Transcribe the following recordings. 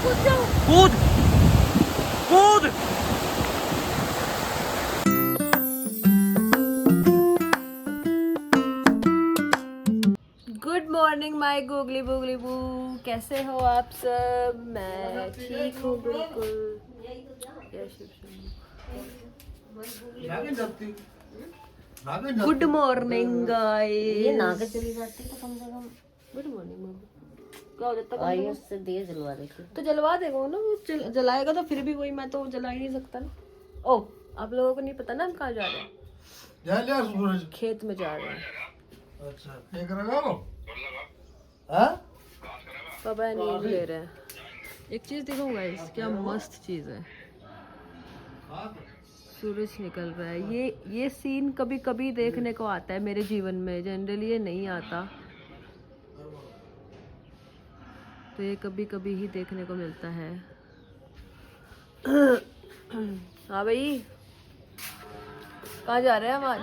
कूद कूद। Good morning my googly बुगली बू, कैसे हो आप सब? मैं ठीक हूँ बिल्कुल। Good morning guys. चली जाती तो कम से कम गुड मॉर्निंग। क्या हो जाता आई उससे दिए जलवा देती। तो जलवा देगा ना वो, जलाएगा तो फिर भी वही, मैं तो जला ही नहीं सकता ना। ओ, आप लोगों को नहीं पता ना हम कहाँ जा रहे हैं? खेत में जा रहे हैं। अच्छा, एक लगाओ। हाँ? पापा नींद ले रहे हैं। एक चीज दिखाऊंगा गाइस, क्या मस्त चीज है। सूरज निकल रहा है। ये सीन कभी कभी देखने को आता है मेरे जीवन में, जनरली ये नहीं आता, तो ये कभी कभी ही देखने को मिलता है। हाँ भाई, कहाँ जा रहे हैं हम आज?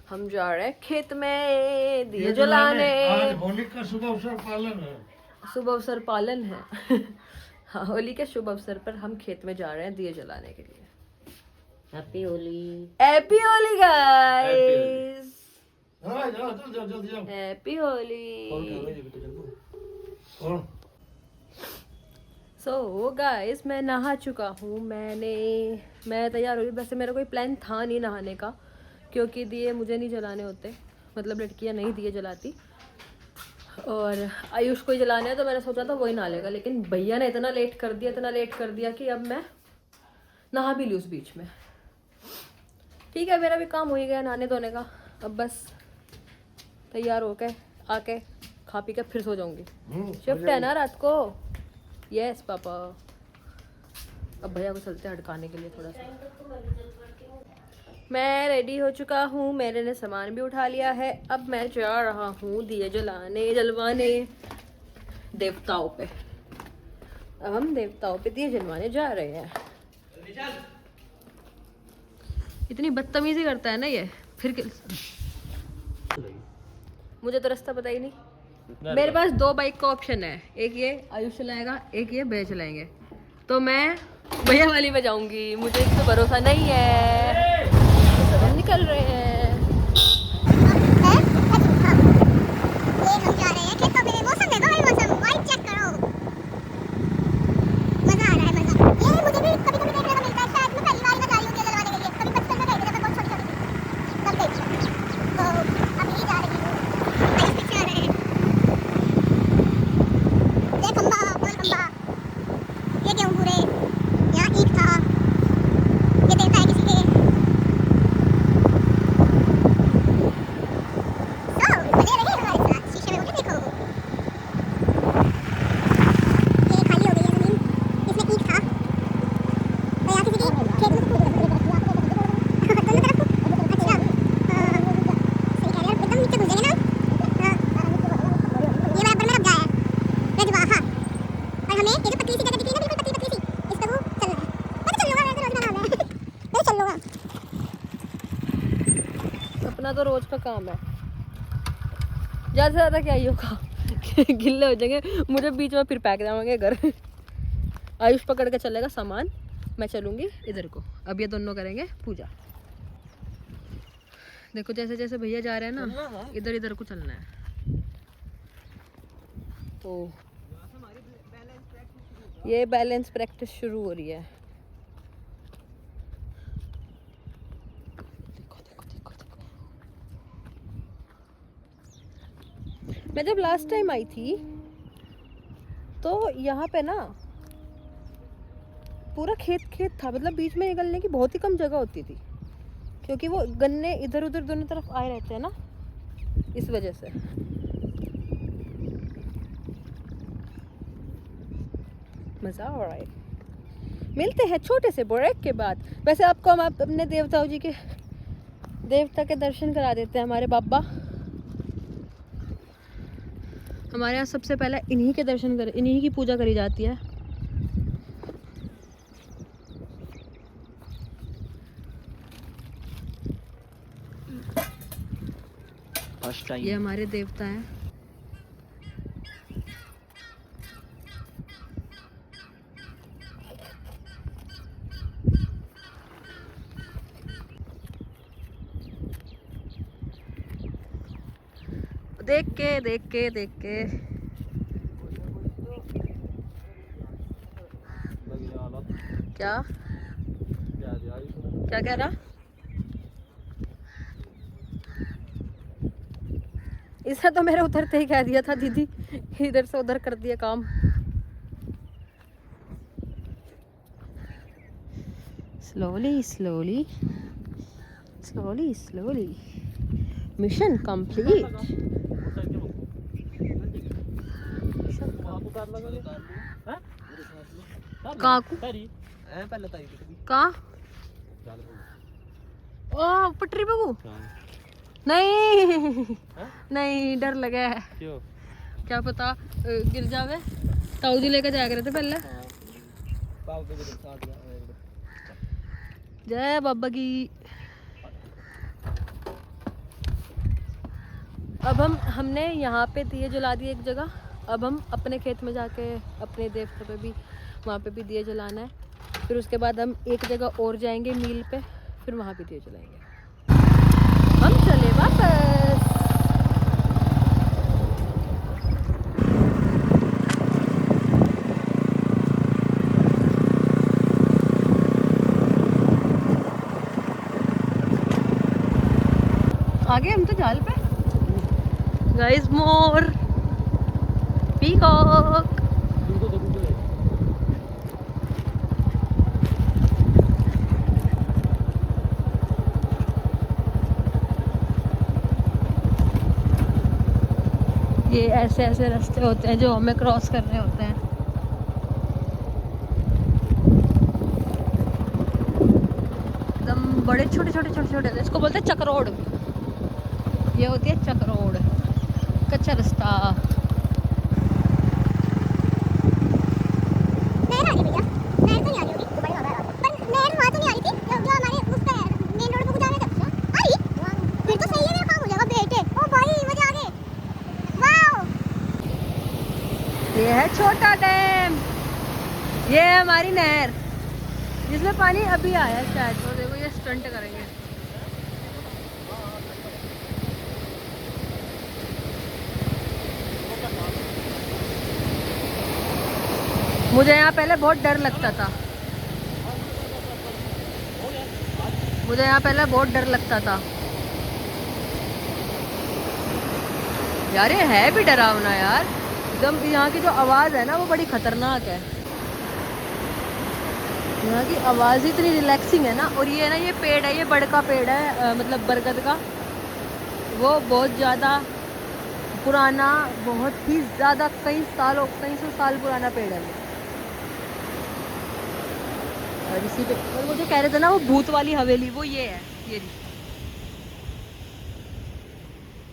हम जा रहे हैं खेत में दिए जलाने। आज होली का शुभ अवसर पालन है। शुभ अवसर पालन है। हाँ, होली के शुभ अवसर पर हम खेत में जा रहे हैं दिए जलाने के लिए। Happy Holi. Happy Holi guys. हाँ, जाओ, जल्दी जाओ। हैप्पी होली। सो गाइस, मैं नहा चुका हूँ। मैं तैयार हो गई। वैसे मेरा कोई प्लान था नहीं नहाने का, क्योंकि दिए मुझे नहीं जलाने होते, मतलब लड़कियाँ नहीं दिए जलाती, और आयुष को ही जलाने हैं, तो मैंने सोचा था वही नहा लेगा। लेकिन भैया ने इतना लेट कर दिया कि अब मैं नहा भी ली उस बीच में। ठीक है, मेरा भी काम हो ही गया नहाने धोने का। अब बस तैयार होके आके खा पी के फिर सो जाऊंगी। शिफ्ट है ना रात को। Yes papa. अब भैया को चलते हैं हड़काने के लिए थोड़ा सा। मैं रेडी हो चुका हूँ, मेरे ने सामान भी उठा लिया है। अब मैं जा रहा हूँ दिए जलवाने देवताओं पे। अब हम देवताओं पे दिए जलवाने जा रहे हैं। इतनी बदतमीजी करता है ना ये। फिर मुझे तो रास्ता पता ही नहीं। मेरे पास दो बाइक का ऑप्शन है, एक ये आयुष चलाएगा, एक ये भैया चलाएंगे। तो मैं भैया वाली में जाऊंगी, मुझे इस पे भरोसा नहीं है। तो सब निकल रहे हैं। अपना तो रोज का काम है, ज़्यादा से ज़्यादा क्या ही होगा। गिल्ले हो जाएंगे, मुझे बीच में फिर पैक जाएंगे घर। आयुष पकड़ के चलेगा सामान, मैं चलूँगी इधर को। अब ये दोनों करेंगे पूजा। देखो जैसे जैसे भैया जा रहे हैं ना, इधर इधर को चलना है। तो ये बैलेंस प्रैक्टिस शुरू हो रही है। मैं जब लास्ट टाइम आई थी तो यहाँ पे ना पूरा खेत खेत था, मतलब बीच में निकलने की बहुत ही कम जगह होती थी, क्योंकि वो गन्ने इधर उधर दोनों तरफ आए रहते हैं ना, इस वजह से। मज़ा आ रहा है। मिलते हैं छोटे से ब्रेक के बाद। वैसे आपको हम अपने देवता के दर्शन करा देते हैं। हमारे बाबा, हमारे यहाँ सबसे पहले इन्हीं के दर्शन कर, इन्हीं की पूजा करी जाती है। ये हमारे देवता हैं। देख के क्या क्या कह रहा? इसे तो मेरे उतरते ही कह दिया था दीदी, इधर से उधर कर दिया काम। Slowly mission complete. कहाँ ओ पटरी पे को? नहीं डर लगा है। क्यों? क्या पता गिर जावे। ताऊ जी लेकर जाया करे थे पहले। जय बाबा की। अब हमने यहाँ पे दिए जला दिए एक जगह। अब हम अपने खेत में जाके अपने देवता पे भी, वहाँ पे भी दिए जलाना है। फिर उसके बाद हम एक जगह और जाएंगे मील पे, फिर वहाँ भी दिए जलाएंगे। हम चले वापस। आगे हम तो जाल पे। गाइस मोर पीकॉक। ये ऐसे ऐसे रास्ते होते हैं जो हमें क्रॉस करने होते हैं। एकदम बड़े छोटे छोटे इसको बोलते हैं चक्रोड। ये होती है चक्रोड, कच्चा रास्ता। ये है छोटा डैम, ये है हमारी नहर जिसमें पानी अभी आया है शायद। तो देखो ये स्टंट करेंगे। मुझे यहाँ पहले बहुत डर लगता था। यार ये है भी डरावना यार। एकदम यहाँ की जो आवाज़ है ना वो बड़ी खतरनाक है। यहाँ की आवाज़ इतनी रिलैक्सिंग है ना। और ये ना ये पेड़ है, ये बड़ का पेड़ है, मतलब बरगद का। वो बहुत ज़्यादा पुराना, बहुत ही ज़्यादा कई सौ साल पुराना पेड़ है वो। और इसी पे और वो जो कह रहे थे ना वो भूत वाली हवेली, वो ये है।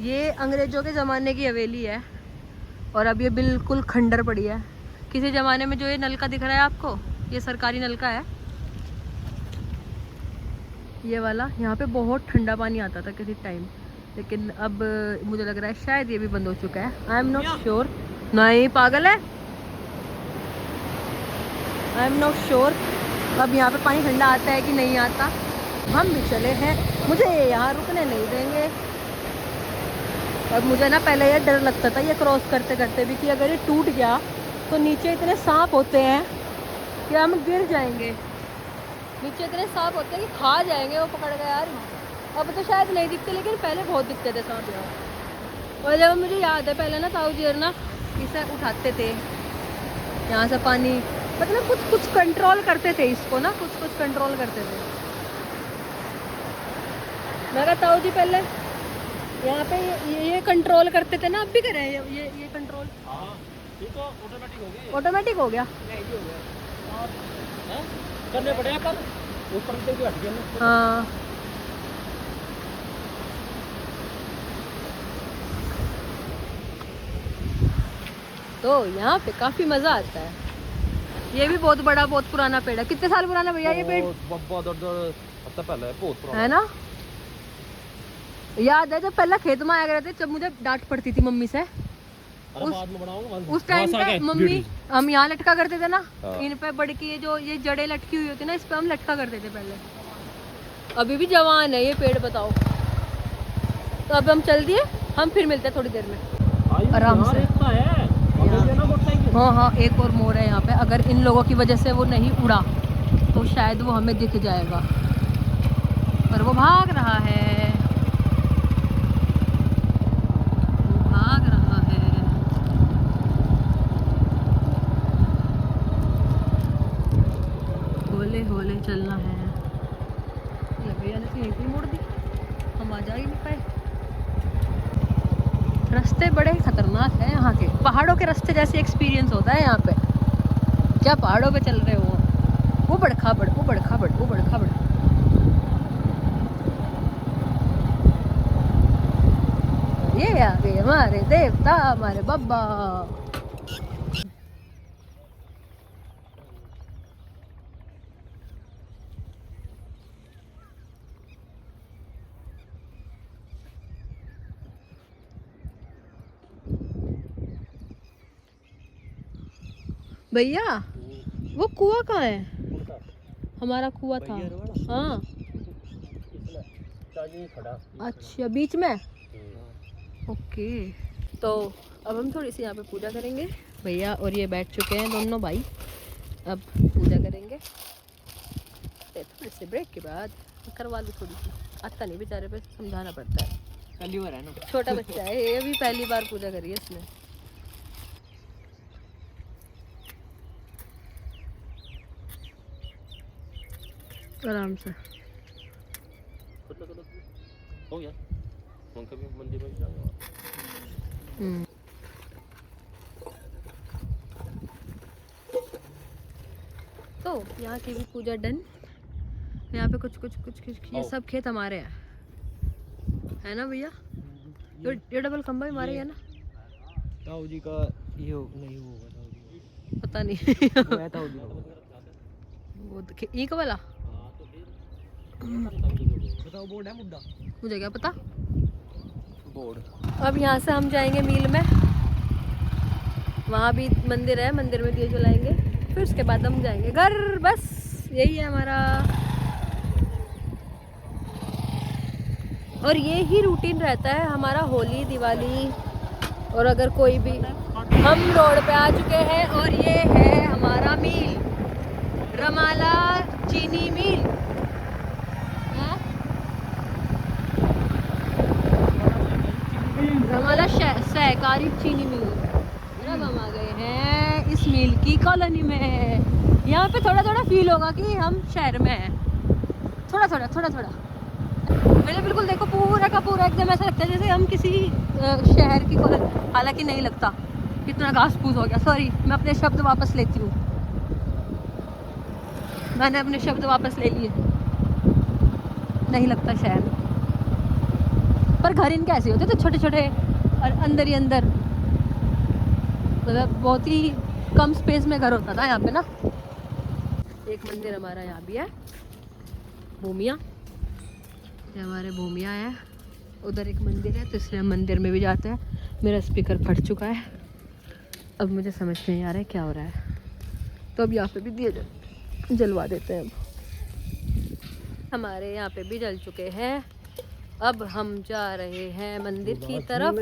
ये अंग्रेजों के ज़माने की हवेली है और अब ये बिल्कुल खंडर पड़ी है। किसी ज़माने में जो ये नलका दिख रहा है आपको, ये सरकारी नलका है ये वाला। यहाँ पे बहुत ठंडा पानी आता था किसी टाइम, लेकिन अब मुझे लग रहा है शायद ये भी बंद हो चुका है। I am not sure. नहीं पागल है, आई एम नॉट श्योर अब यहाँ पे पानी ठंडा आता है कि नहीं आता। हम भी चले हैं, मुझे यहाँ रुकने नहीं देंगे। और मुझे ना पहले ये डर लगता था ये क्रॉस करते करते भी, कि अगर ये टूट गया तो नीचे इतने सांप होते हैं कि हम गिर जाएंगे। नीचे इतने सांप होते हैं कि खा जाएंगे वो पकड़ गए यार। अब तो शायद नहीं दिखते, लेकिन पहले बहुत दिखते थे सांप यहाँ। और जब मुझे याद है पहले ना ताऊ जी ना इसे उठाते थे यहाँ से पानी, मतलब कुछ कंट्रोल करते थे इसको ना, कुछ कंट्रोल करते थे। मैं कहा ताऊ जी पहले यहाँ पे ये कंट्रोल करते थे ना, अब भी करें ये कंट्रोल। ऑटोमेटिक हो गया। करने पड़े पर ऊपर से भी हट गया। हाँ तो यहाँ पे काफी मजा आता है। ये भी बहुत बड़ा, बहुत पुराना पेड़ है। कितने साल पुराना भैया ये पेड़? हफ्ता पहले है, बहुत पुराना है ना। याद है जब पहले खेत में आया करते थे, जब मुझे डांट पड़ती थी मम्मी से। उस टाइम पे मम्मी हम यहाँ लटका करते थे ना, इन पे बड़ की जो ये जड़ें लटकी हुई होती ना, इस पे हम लटका करते थे पहले। अभी भी जवान है ये पेड़, बताओ। तो अब हम चल दिए। हम फिर मिलते हैं थोड़ी देर में। आयु, आराम यहाँ से। रेत का है। वहाँ पे ना मोटरसाइकिल। हाँ हाँ, एक और मोड़ है यहाँ पे। अगर इन लोगों की वजह से वो नहीं उड़ा तो शायद वो हमें दिख जाएगा, पर वो भाग रहा है, वो भाग रहा है। होले होले चलना है। ये भैया ने तो यहीं पे मोड़ दी, हम आ जा ही नहीं पाए। रास्ते बड़े खतरनाक हैं यहाँ के, पहाड़ों के रास्ते जैसे एक्सपीरियंस होता है यहाँ पे। क्या पहाड़ों पे चल रहे हो, वो बड़खा बड़, वो बड़खा बड़, वो बड़खा बड़। ये आ गए हमारे देवता, हमारे बाबा। भैया वो कुआं कहाँ है? हमारा कुआं था। हाँ अच्छा, बीच में। ओके, तो अब हम थोड़ी सी यहाँ पे पूजा करेंगे। भैया और ये बैठ चुके हैं दोनों भाई, अब पूजा करेंगे। थोड़े से ब्रेक के बाद करवा लूँ थोड़ी सी, आता नहीं बेचारे पे, समझाना पड़ता है। पहली बार है ना, छोटा बच्चा है ये, अभी पहली बार पूजा करी है इसने। आराम से। हो गया। हम कभी मंदिर में भी जाएंगे। तो यहाँ की भी पूजा डन। यहाँ पे कुछ ये सब खेत हमारे हैं, है ना भैया? ये डबल खंबा भी हमारे ही है ना? ताऊ जी का ये नहीं होगा, ताऊ जी पता नहीं। वो है ताऊ जी का। वो ईक वाला बताओ, बोर्ड है मुद्दा, मुझे क्या पता। बोर्ड। अब यहाँ से हम जाएंगे मील में, वहाँ भी मंदिर है, मंदिर में दिए जलाएंगे, फिर उसके बाद हम जाएंगे घर। बस यही है हमारा, और ये ही रूटीन रहता है हमारा होली दिवाली। और अगर कोई भी, हम रोड पे आ चुके हैं और ये है हमारा मील, रमाला चीनी मील। रमाला सहकारी चीनी मिल। अब हम आ गए हैं इस मिल की कॉलोनी में। यहाँ पे थोड़ा थोड़ा फील होगा कि हम शहर में हैं, थोड़ा थोड़ा। मैंने बिल्कुल देखो पूरा का पूरा एकदम ऐसा लगता है जैसे हम किसी शहर की कॉलोनी, हालांकि नहीं लगता, कितना घास फूस हो गया। सॉरी, मैं अपने शब्द वापस लेती हूँ, मैंने अपने शब्द वापस ले लिए। नहीं लगता शहर, पर घर इनके ऐसे होते थे छोटे छोटे और अंदर ही अंदर, मतलब बहुत ही कम स्पेस में घर होता था यहाँ पे ना। एक मंदिर हमारा यहाँ भी है, भूमिया, ये हमारे भूमिया है। उधर एक मंदिर है, तो इसलिए हम मंदिर में भी जाते हैं। मेरा स्पीकर फट चुका है, अब मुझे समझ नहीं आ रहा है क्या हो रहा है, तो अब यहाँ पे भी दिए जलवा देते हैं। अब हमारे यहाँ पे भी जल चुके हैं। अब हम जा रहे हैं मंदिर की तरफ,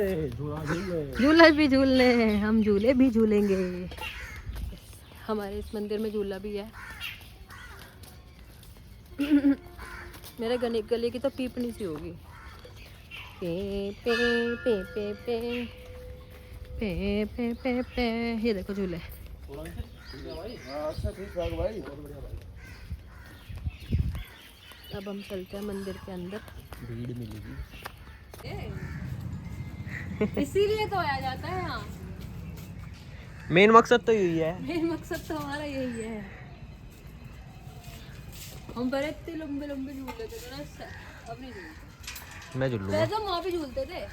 झूला भी झूलने, हम झूले भी झूलेंगे। हमारे इस मंदिर में झूला भी है। मेरे गले की तो पीपनी सी होगी। पे पे पे पे पे पे पे पे पे, ये देखो झूले। अब हम चलते हैं मंदिर के अंदर, भीड़ मिलेगी, इसीलिए तो आया जाता है यहाँ। मेन मकसद तो यही है। मेन मकसद तो हमारा यही है। हम पहले इतने लंबे लंबे झूल लेते थे ना, अब नहीं झूलते। मैं झूलूंगा। वैसे हम वहाँ भी झूलते थे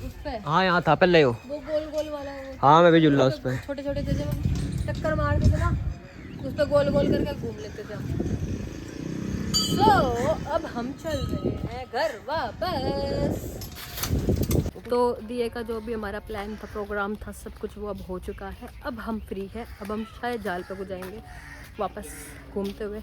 उस पे। हाँ यहाँ था पहले वो गोल गोल वाला, वो हाँ मैं भी झूल रहा उस पे। छोटे छोटे थे, जब हम टक्कर मार देते ना उस पे गोल गोल करके घूम लेते थे हम। तो अब हम चल रहे हैं घर वापस। तो दिए का जो भी हमारा प्लान था, प्रोग्राम था, सब कुछ वो अब हो चुका है। अब हम फ्री है, अब हम शायद जाल पे को जाएंगे वापस घूमते हुए।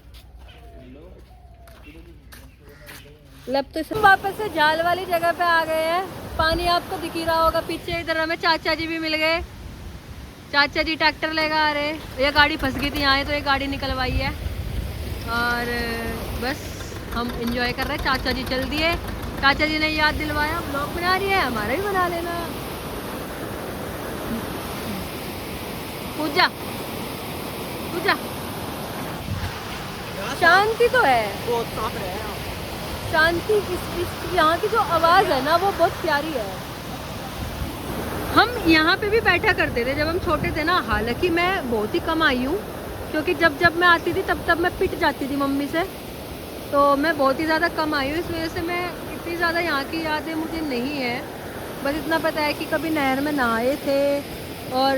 लब तो वापस से जाल वाली जगह पे आ गए हैं। पानी आपको दिख ही रहा होगा पीछे। इधर हमें चाचा जी भी मिल गए। चाचा जी ट्रैक्टर लेकर आ रहे। ये गाड़ी फंस गई थी यहाँ, तो ये गाड़ी निकलवाई है और बस हम एंजॉय कर रहे हैं। चाचा जी चल दिए, चाचा जी ने याद दिलवाया ब्लॉग बना रही है, हमारा भी बना लेना। पूजा पूजा शांति तो है, बहुत साफ रहे हैं। शांति इस यहाँ की जो आवाज़ है ना वो बहुत प्यारी है। हम यहाँ पे भी बैठा करते थे जब हम छोटे थे ना। हालांकि मैं बहुत ही कम आई हूँ, क्योंकि जब जब मैं आती थी तब मैं पिट जाती थी मम्मी से, तो मैं बहुत ही ज़्यादा कम आई हूँ। इस वजह से मैं इतनी ज़्यादा यहाँ की यादें मुझे नहीं है। बस इतना पता है कि कभी नहर में नहाए थे और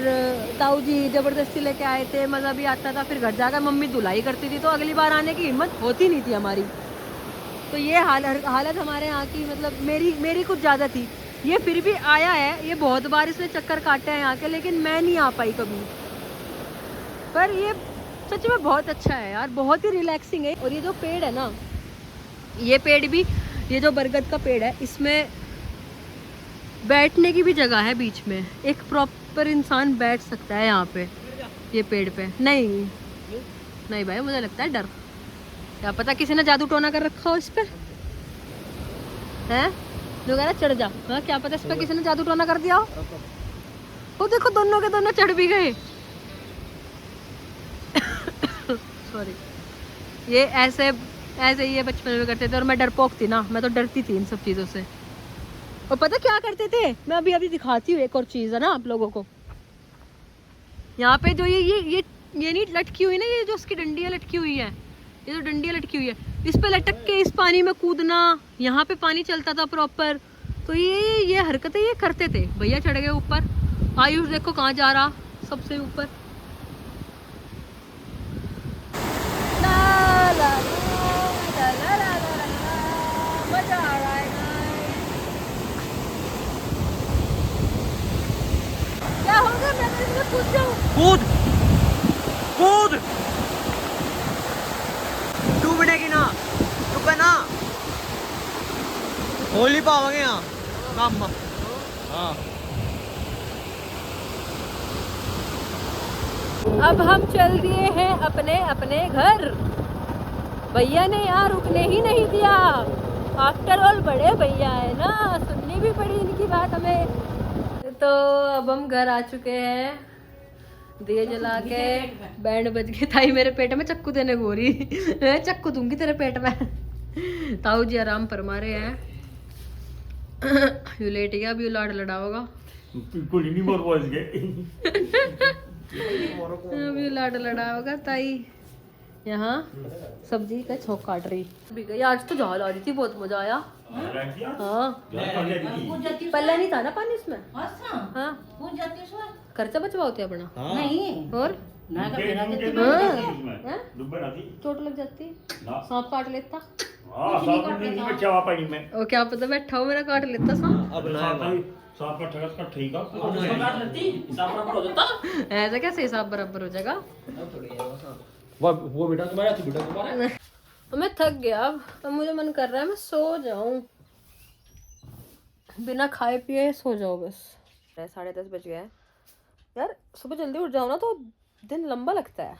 ताऊ जी ज़बरदस्ती लेके आए थे, मज़ा भी आता था। फिर घर जाकर मम्मी धुलाई करती थी, तो अगली बार आने की हिम्मत होती नहीं थी हमारी। तो ये हालत हमारे यहाँ की, मतलब मेरी कुछ ज़्यादा थी। ये फिर भी आया है, ये बहुत बार इसने चक्कर काटे हैं यहाँ के, लेकिन मैं नहीं आ पाई कभी। पर ये सच में बहुत अच्छा है यार, बहुत ही रिलैक्सिंग है। और ये जो पेड़ है ना, ये पेड़ भी, ये जो बरगद का पेड़ है, इसमें बैठने की भी जगह है बीच में। एक प्रॉपर इंसान बैठ सकता है यहाँ पे, ये पेड़ पे। नहीं नहीं भाई, मुझे लगता है डर, क्या पता किसी ने जादू टोना कर रखा हो इस पे, हैं? जो कह रहा चढ़ जा, हाँ क्या पता इस पे किसी ने जादू टोना कर दिया हो। वो देखो दोनों के दोनों चढ़ भी गए। सॉरी। ये ऐसे ये बचपन में करते थे और मैं डरपोक थी ना, मैं तो डरती थी इन सब चीज़ों से। और पता क्या करते थे, मैं अभी दिखाती हूँ एक और चीज़ है ना आप लोगों को। यहाँ पे जो ये नहीं लटकी हुई ना, ये जो उसकी डंडियाँ लटकी हुई है, ये जो डंडियाँ लटकी हुई है, इस पे लटक के इस पानी में कूदना। यहाँ पे पानी चलता था प्रॉपर, तो ये हरकतें ये करते थे। भैया चढ़ गए ऊपर, आयुष देखो कहाँ जा रहा, सबसे ऊपर। मजा आ रहा है। क्या होगा, मैं तो इसमें कूद जाऊँ। कूद कूद, डूबने की ना, डूबे ना, होली पावांगे यहाँ काम। हाँ अब हम चल दिए हैं अपने अपने घर। भैया ने यहाँ रुकने ही नहीं दिया। आफ्टर ऑल बड़े भैया है ना, सुननी भी पड़ी इनकी बात हमें। तो अब हम घर आ चुके हैं, दिए जला के, बैंड बज के। ताई मेरे पेट में चक्कू देने को रही, मैं चक्कू दूंगी तेरे पेट में। ताऊ जी आराम फरमा रहे हैं। यू लेट गया, अब यू लाड लड़ा होगा। बिल्कुल नहीं मोर पहुंच गए। अब यू लाड लड़ा होगा। ताई यहाँ सब्जी का छोक काट रही भी गई। आज तो झाल आ रही थी, बहुत मजा आया। हाँ पहले नहीं था ना पानी इसमें। हाँ खर्चा बचवा होते अपना। नहीं और ना का मेरा के हाँ? चोट लग जाती, सांप काट लेता। ओ क्या पता बैठा हो मेरा काट लेता सांप। ऐसा कैसे हिसाब बराबर हो जाएगा। वो बेटा तुम्हारा, तू बेटा तुम्हारा। मैं थक गया, अब मुझे मन कर रहा है मैं सो जाऊं, बिना खाए पिए सो जाओ बस। 10:30 बज गए यार। सुबह जल्दी उठ जाओ ना तो दिन लंबा लगता है।